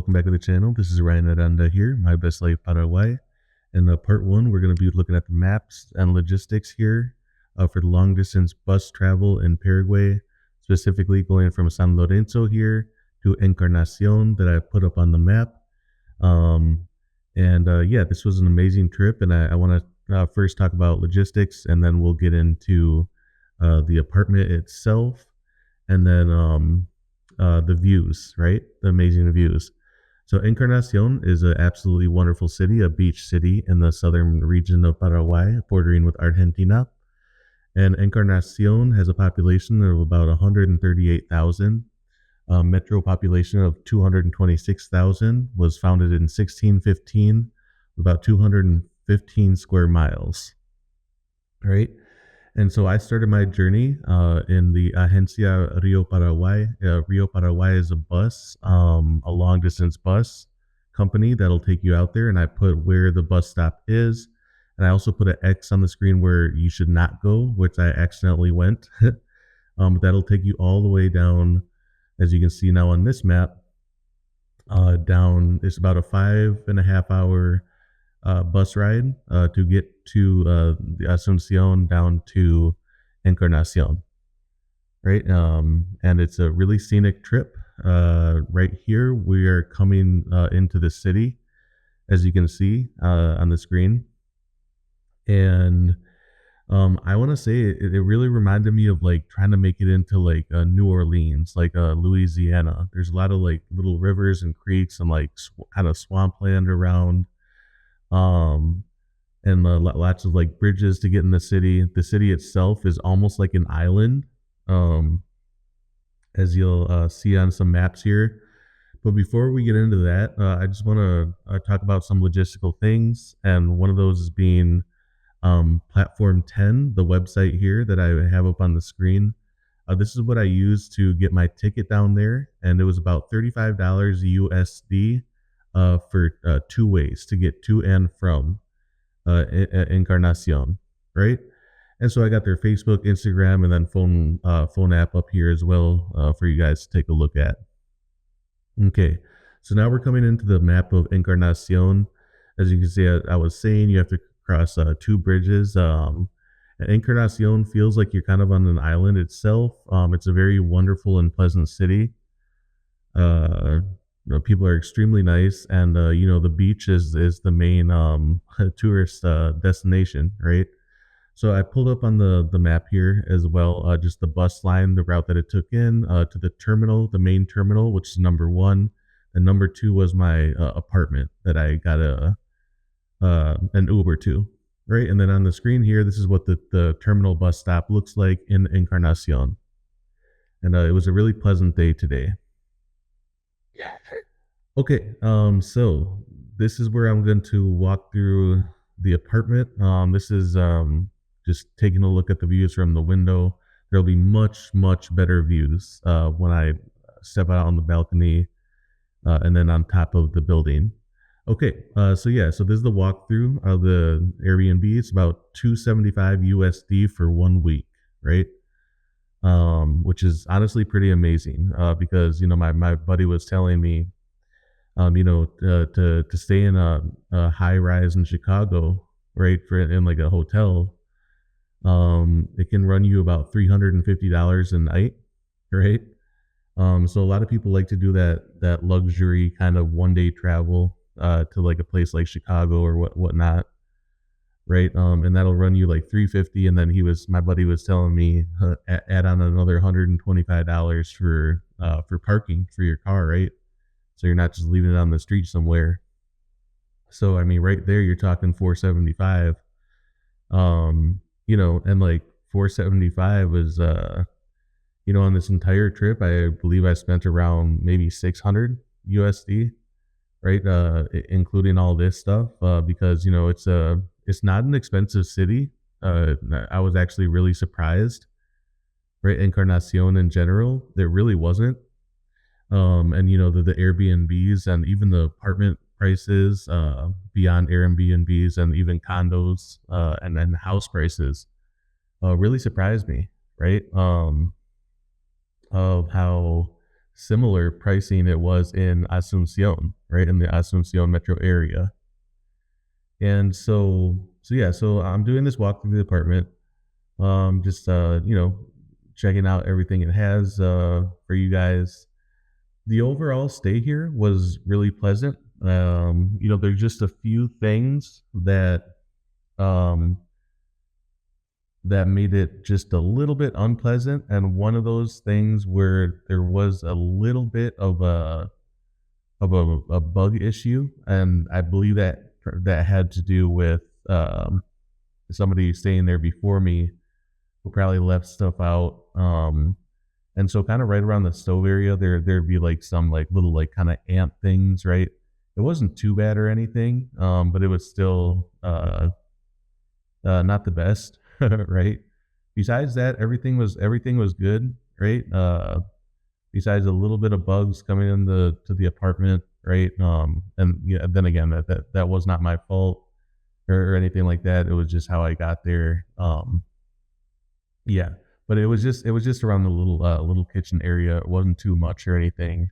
welcome back to the channel. This is Ryan Aranda here, My Best Life Paraguay. In part one, we're going to be looking at the maps and logistics here for the long distance bus travel in Paraguay, specifically going from San Lorenzo here to Encarnación that I put up on the map. Yeah, this was an amazing trip, and I want to first talk about logistics, and then we'll get into the apartment itself, and then the views, right? The amazing views. So Encarnación is an absolutely wonderful city, a beach city in the southern region of Paraguay, bordering with Argentina. And Encarnación has a population of about 138,000. Metro population of 226,000, was founded in 1615, about 215 square miles, right? And so I started my journey in the Agencia Rio Paraguay. Rio Paraguay is a bus, a long distance bus company that'll take you out there. And I put where the bus stop is. And I also put an X on the screen where you should not go, which I accidentally went. That'll take you all the way down, as you can see now on this map, down. It's about a 5.5 hour bus ride to get to the Asunción down to Encarnación, right? And it's a really scenic trip. Right here, we are coming into the city, as you can see on the screen. And I want to say it really reminded me of like trying to make it into like New Orleans, like Louisiana. There's a lot of like little rivers and creeks and like kind of swampland around. And lots of like bridges to get in the city. The city itself is almost like an island, as you'll see on some maps here. But before we get into that, I just want to talk about some logistical things, and one of those is being Platform 10, the website here that I have up on the screen. This is what I used to get my ticket down there, and it was about $35 USD for 2 ways to get to and from Encarnación, right? And so I got their Facebook, Instagram, and then phone app up here as well for you guys to take a look at. Okay, so now we're coming into the map of Encarnación. As you can see, I was saying you have to cross 2 bridges. Encarnación feels like you're kind of on an island itself. It's a very wonderful and pleasant city. People are extremely nice, and the beach is the main tourist destination, right? So I pulled up on the map here as well, just the bus line, the route that it took in to the terminal, the main terminal, which is number 1, and number 2 was my apartment that I got an Uber to, right? And then on the screen here, this is what the terminal bus stop looks like in Encarnación, and it was a really pleasant day today. Okay, so this is where I'm going to walk through the apartment. This is just taking a look at the views from the window. There'll be much better views when I step out on the balcony and then on top of the building. Okay, so this is the walkthrough of the Airbnb. It's about $275 USD for 1 week, right? Which is honestly pretty amazing because my buddy was telling me to stay in a high rise in Chicago, right, in like a hotel, it can run you about $350 a night, right? So a lot of people like to do that luxury kind of 1-day travel to like a place like Chicago or whatnot, right? And that'll run you like $350, and then my buddy was telling me add on another $125 for parking for your car, right? So you're not just leaving it on the street somewhere. So I mean, right there, you're talking $475. And like $475 was, on this entire trip, I believe I spent around maybe $600 USD, right? Including all this stuff, because it's not an expensive city. I was actually really surprised, right? Encarnación in general, there really wasn't. And the Airbnbs and even the apartment prices beyond Airbnbs and even condos and then house prices really surprised me, right? Of how similar pricing it was in Asuncion, right, in the Asuncion metro area. And so I'm doing this walk through the apartment, just checking out everything it has for you guys. The overall stay here was really pleasant. There's just a few things um, that made it just a little bit unpleasant, and one of those things where there was a little bit of a bug issue, and I believe that had to do with somebody staying there before me who probably left stuff out. And so kind of right around the stove area, there'd be like some like little like kind of ant things, right? It wasn't too bad or anything, but it was still not the best, right? Besides that, everything was good, right? Besides a little bit of bugs coming in to the apartment, right? And yeah, then again, that was not my fault or anything like that. It was just how I got there. Yeah, but it was just around the little kitchen area. It wasn't too much or anything.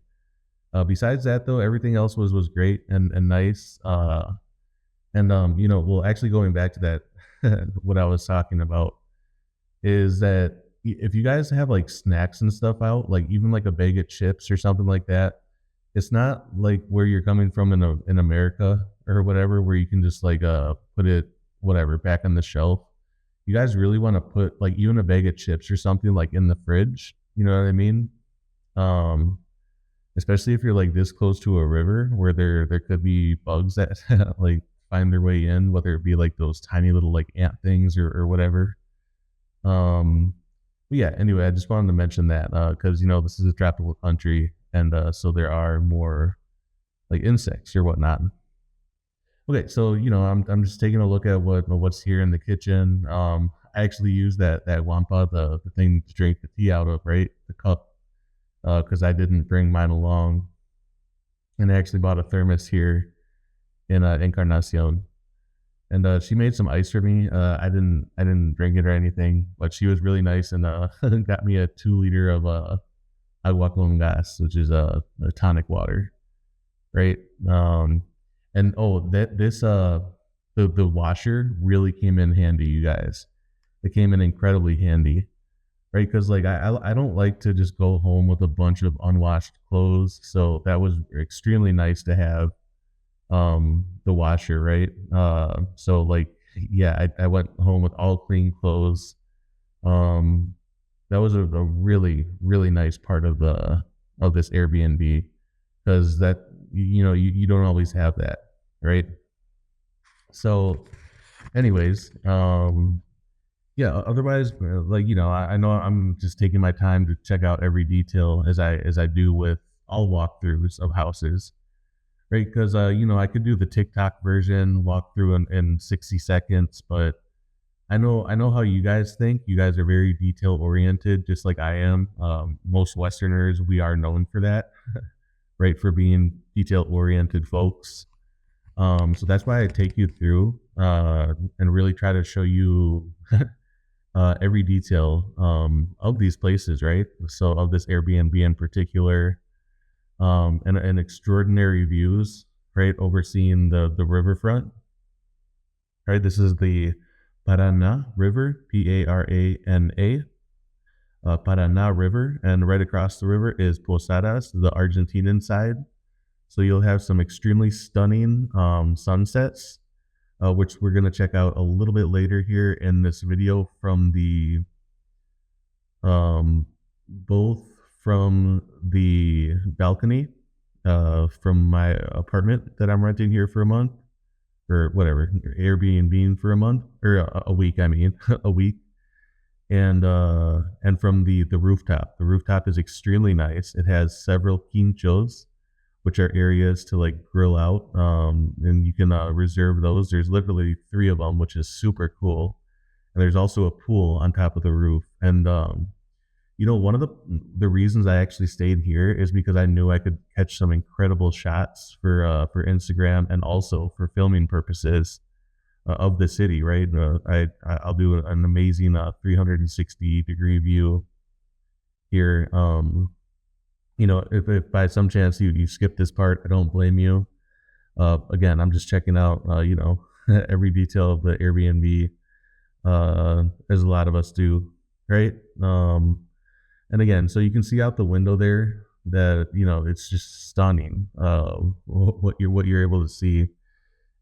Besides that, though, everything else was great and nice. Well, actually, going back to that, what I was talking about is that if you guys have like snacks and stuff out, like even like a bag of chips or something like that, it's not like where you're coming from in America or whatever, where you can just like put it whatever back on the shelf. You guys really want to put like even a bag of chips or something like in the fridge. You know what I mean? Um, Especially if you're like this close to a river where there could be bugs that like find their way in, whether it be like those tiny little like ant things or whatever. Um, but yeah, anyway, I just wanted to mention that because this is a tropical country, and so there are more like insects or whatnot. Okay, so I'm just taking a look at what's here in the kitchen. I actually use that wampa, the thing to drink the tea out of, right? The cup, because I didn't bring mine along, and I actually bought a thermos here in Encarnación, and she made some ice for me. I didn't drink it or anything, but she was really nice and got me a 2 liter of agua con gas, which is a tonic water, right? And oh, that this the washer really came in handy, you guys. It came in incredibly handy, right? Because like I don't like to just go home with a bunch of unwashed clothes, so that was extremely nice to have the washer, right? So like yeah, I went home with all clean clothes. Um, that was a really nice part of this Airbnb, because that you don't always have that, right? So anyways, yeah, otherwise, like I know I'm just taking my time to check out every detail as I do with all walkthroughs of houses, right? Because I could do the TikTok version walkthrough in 60 seconds, but I know how you guys think. You guys are very detail oriented, just like I am. Most Westerners, we are known for that, right? For being detail oriented folks. So that's why I take you through and really try to show you every detail of these places, right? So of this Airbnb in particular, and extraordinary views, right? Overseeing the riverfront, right? This is the Parana River, Parana, Parana River, and right across the river is Posadas, the Argentinian side. So you'll have some extremely stunning sunsets, which we're gonna check out a little bit later here in this video from the both from the balcony from my apartment that I'm renting here for a month, or whatever, Airbnb for a month or a week. I mean, a week, and from the rooftop. The rooftop is extremely nice. It has several quinchos, which are areas to like grill out, and you can reserve those. There's literally 3 of them, which is super cool. And there's also a pool on top of the roof. And one of the reasons I actually stayed here is because I knew I could catch some incredible shots for Instagram and also for filming purposes of the city. Right, I'll do an amazing 360-degree view here. If by some chance you skip this part, I don't blame you. Again, I'm just checking out, every detail of the Airbnb, as a lot of us do, right? And again, so you can see out the window there that it's just stunning. What you're able to see,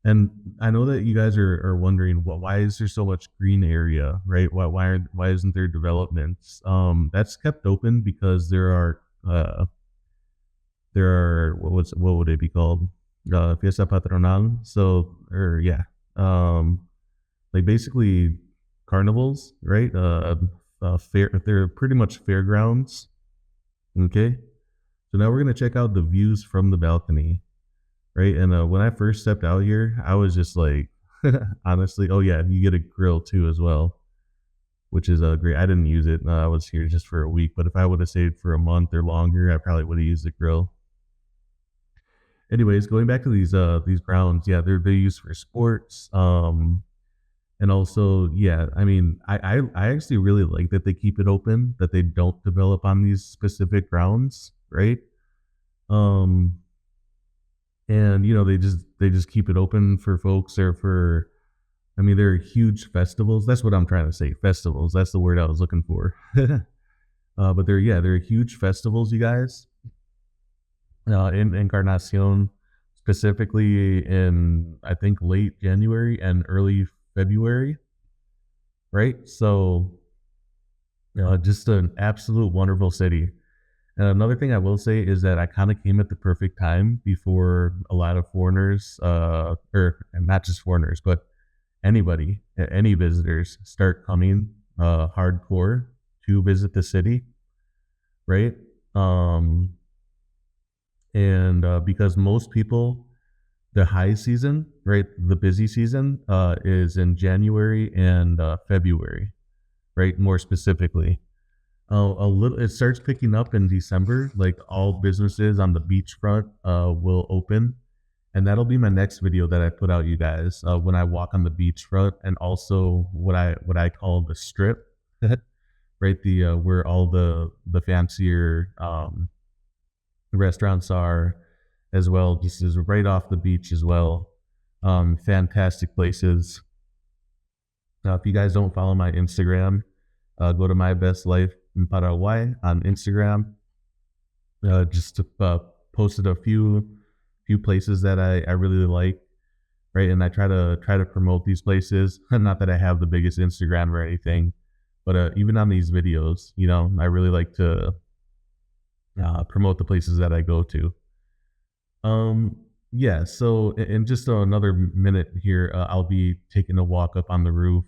and I know that you guys are wondering, well, why is there so much green area, right? Why isn't there developments? That's kept open because what would it be called? Fiesta Patronal. So, or yeah, um, like basically carnivals, right? Fair. They're pretty much fairgrounds. Okay. So now we're gonna check out the views from the balcony, right? And when I first stepped out here, I was just like, honestly, oh yeah, you get a grill too as well, which is great. I didn't use it. I was here just for a week, but if I would have stayed for a month or longer, I probably would have used the grill. Anyways, going back to these grounds, yeah, they're used for sports. And also, yeah, I mean, I actually really like that they keep it open, that they don't develop on these specific grounds, right? Um, and they just keep it open for folks or for, I mean, they're huge festivals. That's what I'm trying to say. Festivals. That's the word I was looking for. But they're huge festivals, you guys. In Encarnacion, specifically in I think late January and early February, right? So, just an absolute wonderful city. And another thing I will say is that I kind of came at the perfect time before a lot of foreigners, or and not just foreigners, but anybody, any visitors start coming hardcore to visit the city, right? Um, and because most people, the high season, right, the busy season, is in January and February, right, more specifically. A little, it starts picking up in December. Like all businesses on the beachfront will open, and that'll be my next video that I put out, you guys, when I walk on the beachfront, and also what I call the strip, right, the where all the fancier restaurants are, as well. Just is right off the beach as well. Fantastic places. Now, if you guys don't follow my Instagram, go to My Best Life in Paraguay on Instagram. Just to posted a few places that I really like, right? And I try to promote these places. Not that I have the biggest Instagram or anything, but even on these videos, I really like to promote the places that I go to. Um, yeah. So in just another minute here, I'll be taking a walk up on the roof.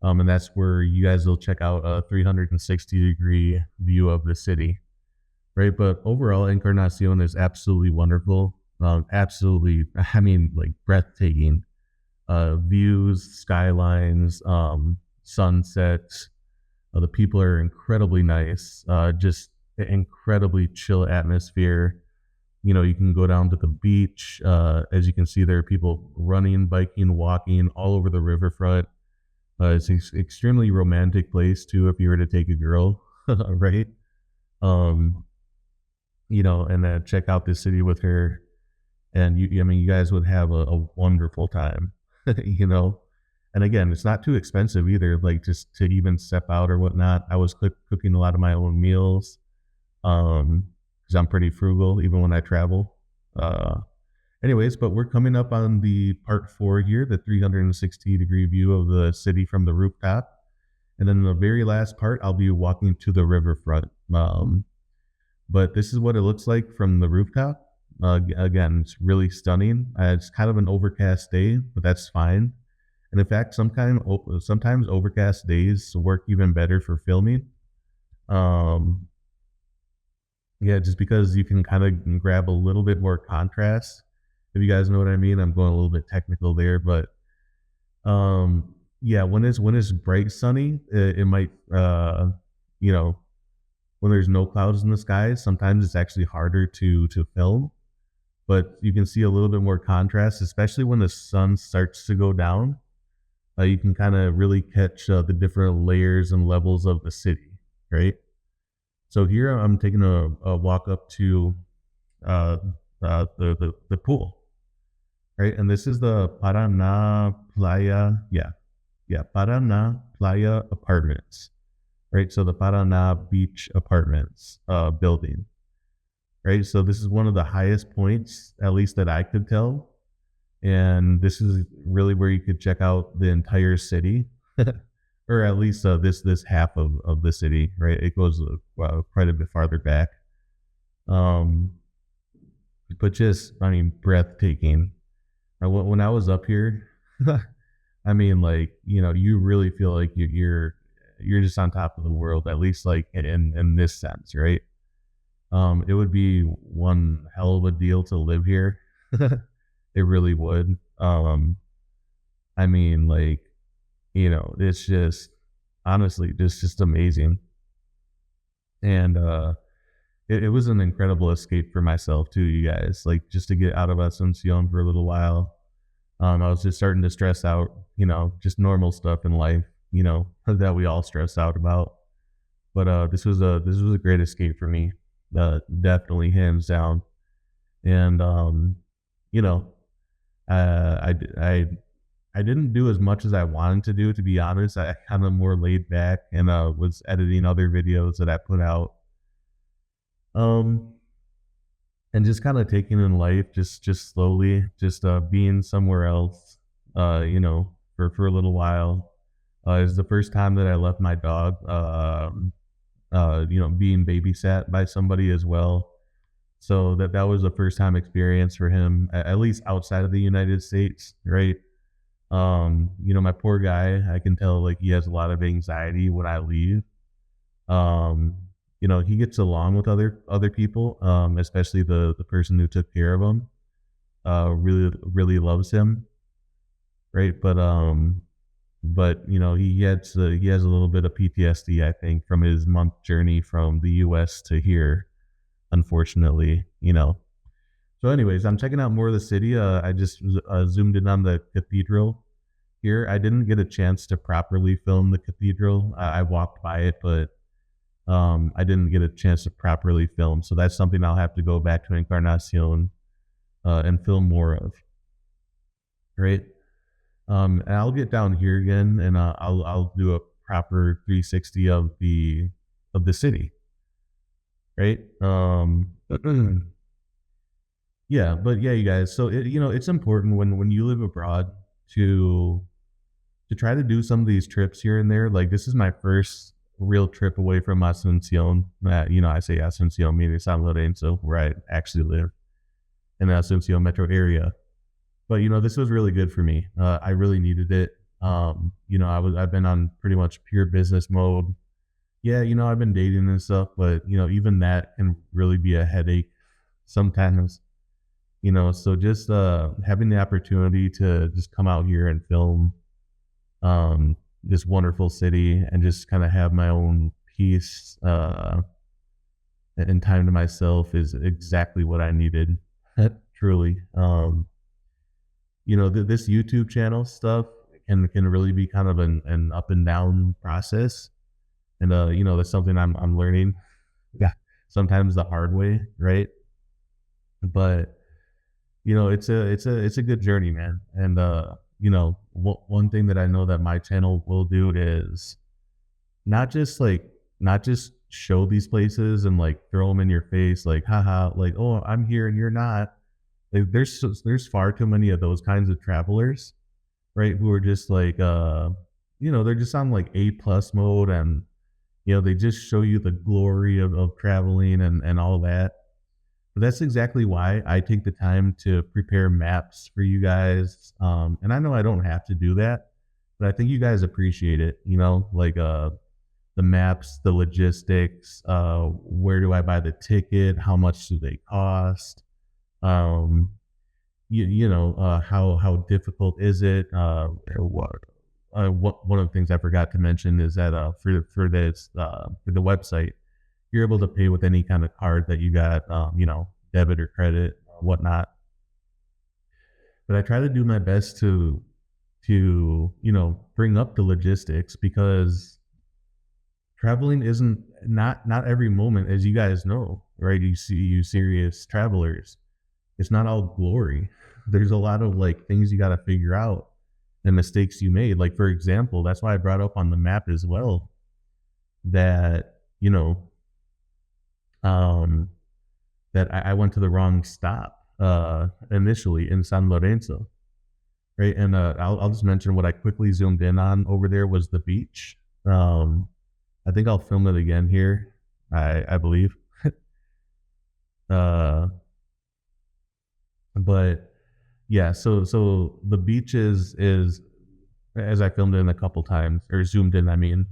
And that's where you guys will check out a 360-degree view of the city, right? But overall, Encarnacion is absolutely wonderful. Absolutely, I mean, like breathtaking. Views, skylines, sunsets. The people are incredibly nice. Just an incredibly chill atmosphere. You can go down to the beach. As you can see, there are people running, biking, walking all over the riverfront. It's an extremely romantic place too, if you were to take a girl, right? Um, and check out this city with her, and I mean, you guys would have a wonderful time, you know. And again, it's not too expensive either. Like just to even step out or whatnot. I was cooking a lot of my own meals, because I'm pretty frugal even when I travel. Uh, Anyways, but we're coming up on the part 4 here, the 360-degree view of the city from the rooftop. And then the very last part, I'll be walking to the riverfront. But this is what it looks like from the rooftop. Again, it's really stunning. It's kind of an overcast day, but that's fine. And in fact, sometimes overcast days work even better for filming. Um, yeah, just because you can kind of grab a little bit more contrast, if you guys know what I mean. I'm going a little bit technical there, but yeah, when it's bright sunny, it might you know when there's no clouds in the sky, sometimes it's actually harder to film. But you can see a little bit more contrast, especially when the sun starts to go down. You can kind of really catch the different layers and levels of the city, right? So here I'm taking a walk up to uh, the pool, right? And this is the Paraná Playa, yeah, Paraná Playa Apartments, right? So the Paraná Beach Apartments building, right? So this is one of the highest points, at least that I could tell, and this is really where you could check out the entire city, or at least this half of the city, right? It goes quite a bit farther back, um, but just I mean breathtaking. When I was up here, I mean, like you really feel like you're just on top of the world, at least like in this sense, right? It would be one hell of a deal to live here. It really would. I mean, like it's just honestly just amazing, and it was an incredible escape for myself too, you guys. Like just to get out of Asuncion for a little while. I was just starting to stress out, just normal stuff in life, that we all stress out about. But this was a great escape for me, definitely hands down. And you know, I didn't do as much as I wanted to do, to be honest. I kind of more laid back and was editing other videos that I put out. Um, and just kind of taking in life, just slowly, just being somewhere else, for a little while. It was the first time that I left my dog, being babysat by somebody as well. So that was a first time experience for him, at least outside of the United States, right? My poor guy, I can tell like he has a lot of anxiety when I leave. Um, he gets along with other people, especially the person who took care of him. Really really loves him, right? But he has a little bit of PTSD, I think, from his month journey from the U.S. to here. Unfortunately, So, anyways, I'm checking out more of the city. I just zoomed in on the cathedral here. I didn't get a chance to properly film the cathedral. I walked by it, but I didn't get a chance to properly film. So that's something I'll have to go back to Encarnacion and film more of. Right. And I'll get down here again, and I'll do a proper 360 of the city. Right. Yeah, but yeah, you guys. So it's important when you live abroad to try to do some of these trips here and there. Like this is my first real trip away from Asuncion. I say Asuncion, meaning San Lorenzo, where I actually live in the Asuncion metro area. But this was really good for me. I really needed it. I've been on pretty much pure business mode. Yeah, I've been dating and stuff, but even that can really be a headache sometimes. So just having the opportunity to just come out here and film this wonderful city and just kind of have my own peace and time to myself is exactly what I needed. Truly. This YouTube channel stuff can really be kind of an up and down process, and that's something I'm learning. Yeah, sometimes the hard way, right? But it's a good journey, man. And one thing that I know that my channel will do is not just show these places and like throw them in your face, like haha, like oh I'm here and you're not. Like there's far too many of those kinds of travelers, right? Who are just like they're just on like A+ mode, and they just show you the glory of traveling and all that. But that's exactly why I take the time to prepare maps for you guys. And I know I don't have to do that, but I think you guys appreciate it, like the maps, the logistics, where do I buy the ticket, how much do they cost, um, how difficult is it? One of the things I forgot to mention is that for the website, you're able to pay with any kind of card that you got, debit or credit or whatnot. But I try to do my best to bring up the logistics, because traveling isn't not every moment, as you guys know, right? You serious travelers, it's not all glory. There's a lot of like things you got to figure out and mistakes you made. Like for example, that's why I brought up on the map as well that um, that I went to the wrong stop initially in San Lorenzo, right? And I'll just mention what I quickly zoomed in on over there was the beach. Um, I think I'll film it again here. I believe. uh, but yeah, so the beach is as I filmed it in a couple times or zoomed in. I mean,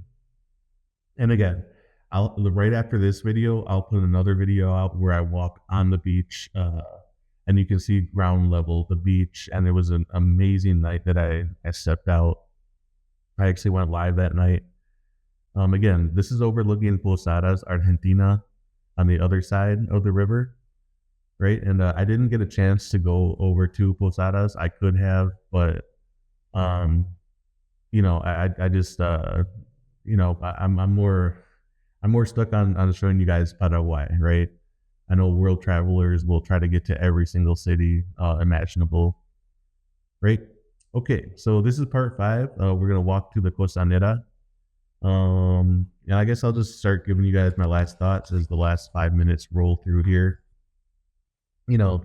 and again, I'll right after this video, I'll put another video out where I walk on the beach, and you can see ground level the beach. And it was an amazing night that I stepped out. I actually went live that night. Again, this is overlooking Posadas, Argentina, on the other side of the river, right? And I didn't get a chance to go over to Posadas. I could have, but um, I just I'm more stuck on showing you guys Paraguay, right? I know world travelers will try to get to every single city imaginable, right? Okay, so this is part 5. We're gonna walk to the costanera. Yeah, I guess I'll just start giving you guys my last thoughts as the last 5 minutes roll through here. You know,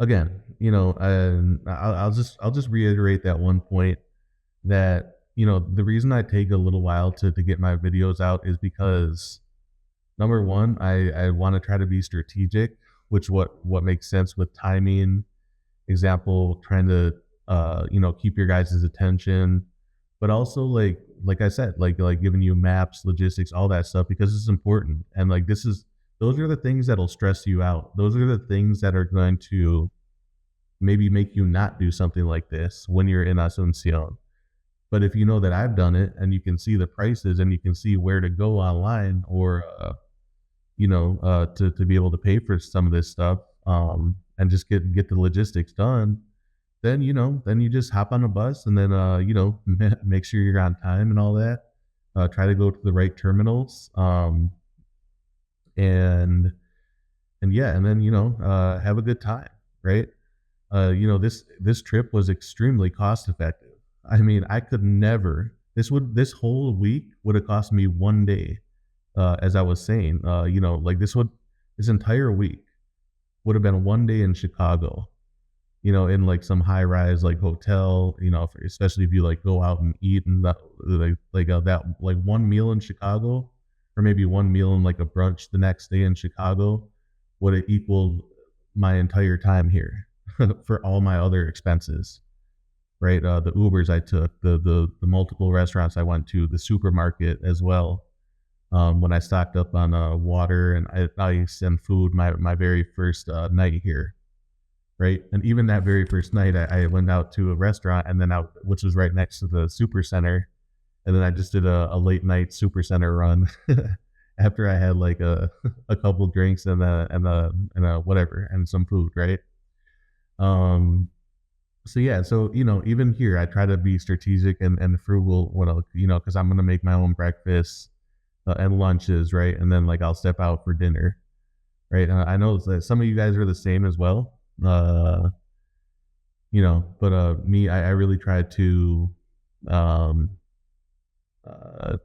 again, I'll just reiterate that one point that the reason I take a little while to get my videos out is because number one, I want to try to be strategic, which what makes sense with timing. Example, trying to keep your guys' attention, but also like I said, like giving you maps, logistics, all that stuff because it's important. And like those are the things that'll stress you out. Those are the things that are going to maybe make you not do something like this when you're in Asuncion. But if you know that I've done it and you can see the prices and you can see where to go online or to be able to pay for some of this stuff and just get the logistics done, then then you just hop on a bus and then make sure you're on time and all that. Try to go to the right terminals, and yeah, and then have a good time, right? This trip was extremely cost effective. I mean, I could never. This whole week would have cost me one day, as I was saying. Like this entire week would have been one day in Chicago. In like some high rise like hotel. Especially if you like go out and eat and that like one meal in Chicago, or maybe one meal in like a brunch the next day in Chicago would have equaled my entire time here for all my other expenses, right? The Ubers I took, the multiple restaurants I went to, the supermarket as well. When I stocked up on water and ice and food my very first night here, right? And even that very first night, I went out to a restaurant and then out, which was right next to the super center, and then I just did a late night super center run after I had like a couple drinks and a whatever and some food, right? Um, so yeah, so even here I try to be strategic and frugal when because I'm gonna make my own breakfast and lunches, right? And then like I'll step out for dinner, right? I know that some of you guys are the same as well, but me, I really try to, um, uh,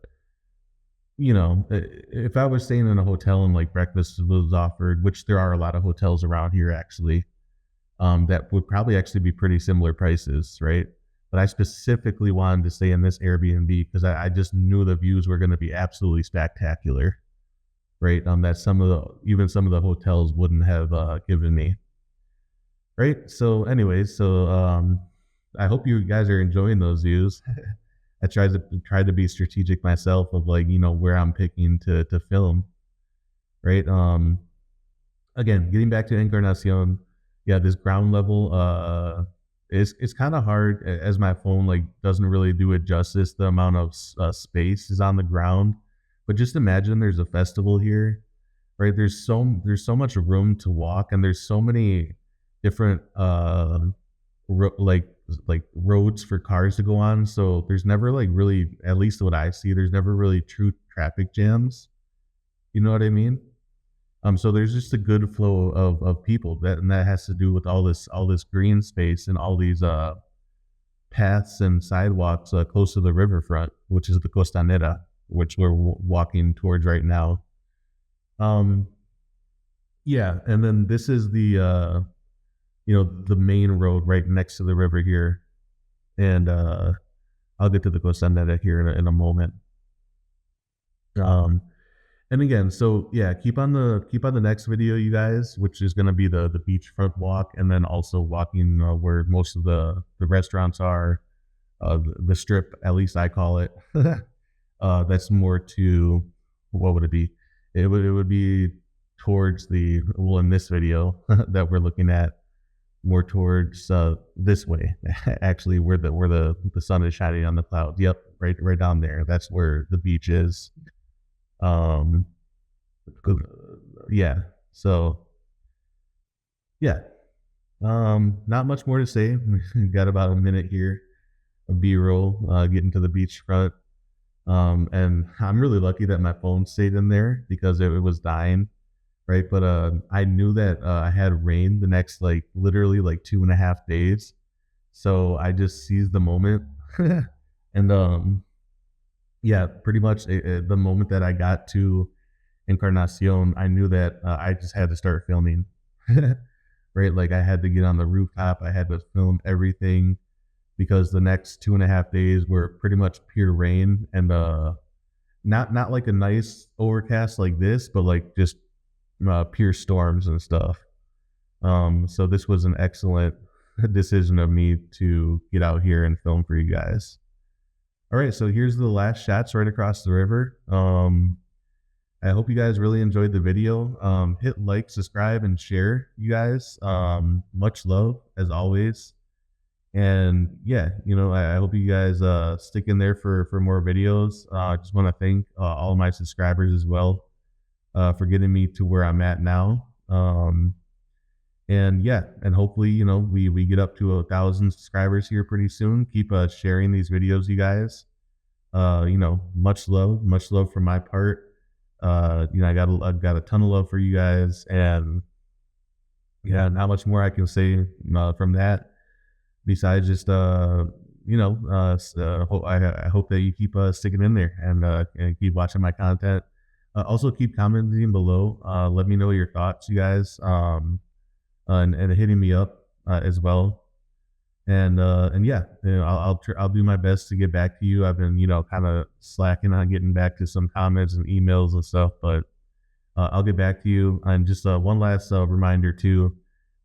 if I was staying in a hotel and like breakfast was offered, which there are a lot of hotels around here actually, that would probably actually be pretty similar prices, right? But I specifically wanted to stay in this Airbnb because I just knew the views were going to be absolutely spectacular, right? That even some of the hotels wouldn't have given me, right? So, anyways, I hope you guys are enjoying those views. I tried to be strategic myself of like where I'm picking to film, right? Again, getting back to Encarnacion, yeah, this ground level it's kind of hard as my phone like doesn't really do it justice. The amount of space is on the ground, but just imagine there's a festival here, right? There's so much room to walk, and there's so many different like roads for cars to go on. So there's never like really, at least what I see, there's never really true traffic jams. You know what I mean? So there's just a good flow of people and that has to do with all this green space and all these paths and sidewalks close to the riverfront, which is the costanera, which we're walking towards right now. Um, yeah, and then this is the main road right next to the river here, and I'll get to the costanera here in a moment. Um, and again, so yeah, keep on the next video, you guys, which is gonna be the beachfront walk, and then also walking where most of the restaurants are, the strip, at least I call it. That's more to what would it be? It would be towards in this video that we're looking at, more towards this way, actually, where the sun is shining on the clouds. Yep, right down there. That's where the beach is. Um, yeah. So yeah. Not much more to say. Got about a minute here of B-roll, getting to the beachfront. And I'm really lucky that my phone stayed in there because it was dying, right? But I knew that I had rain the next literally 2.5 days, so I just seized the moment, and yeah, pretty much the moment that I got to Encarnación, I knew that I just had to start filming, right? Like I had to get on the rooftop, I had to film everything because the next 2.5 days were pretty much pure rain and not like a nice overcast like this, but like just pure storms and stuff. So this was an excellent decision of me to get out here and film for you guys. All right, so here's the last shots right across the river. I hope you guys really enjoyed the video. Hit like, subscribe, and share, you guys. Much love as always. And yeah, I hope you guys stick in there for more videos. I just want to thank all of my subscribers as well for getting me to where I'm at now. And yeah, and hopefully, we get up to 1,000 subscribers here pretty soon. Keep sharing these videos, you guys. Much love from my part. I got a ton of love for you guys, and yeah, not much more I can say from that. Besides just I hope that you keep sticking in there and keep watching my content. Also keep commenting below. Let me know your thoughts, you guys. And hitting me up as well. And yeah, I'll do my best to get back to you. I've been kind of slacking on getting back to some comments and emails and stuff, but I'll get back to you. And just one last reminder too,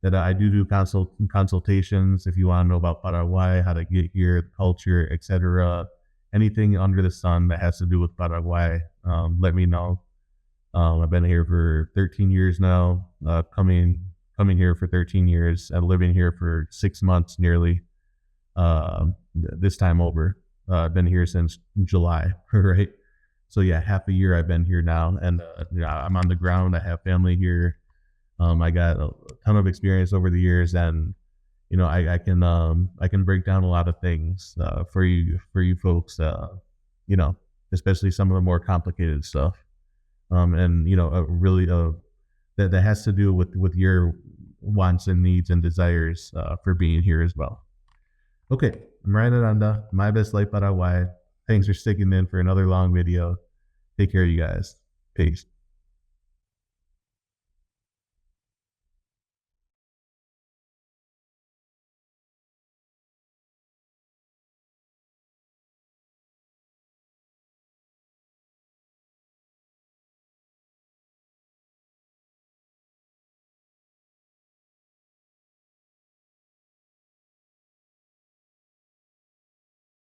that I do consultations if you want to know about Paraguay, how to get here, the culture, etc. Anything under the sun that has to do with Paraguay, let me know. I've been here for 13 years now, coming here for 13 years and living here for 6 months nearly. This time over, I've been here since July, right? So yeah, half a year I've been here now, and I'm on the ground. I have family here. I got a ton of experience over the years, and I can break down a lot of things for you folks. Especially some of the more complicated stuff. And really that has to do with your wants and needs and desires for being here as well. Okay, I'm Ryan Aranda, My Best Life Paraguay. Thanks for sticking in for another long video. Take care, you guys. Peace.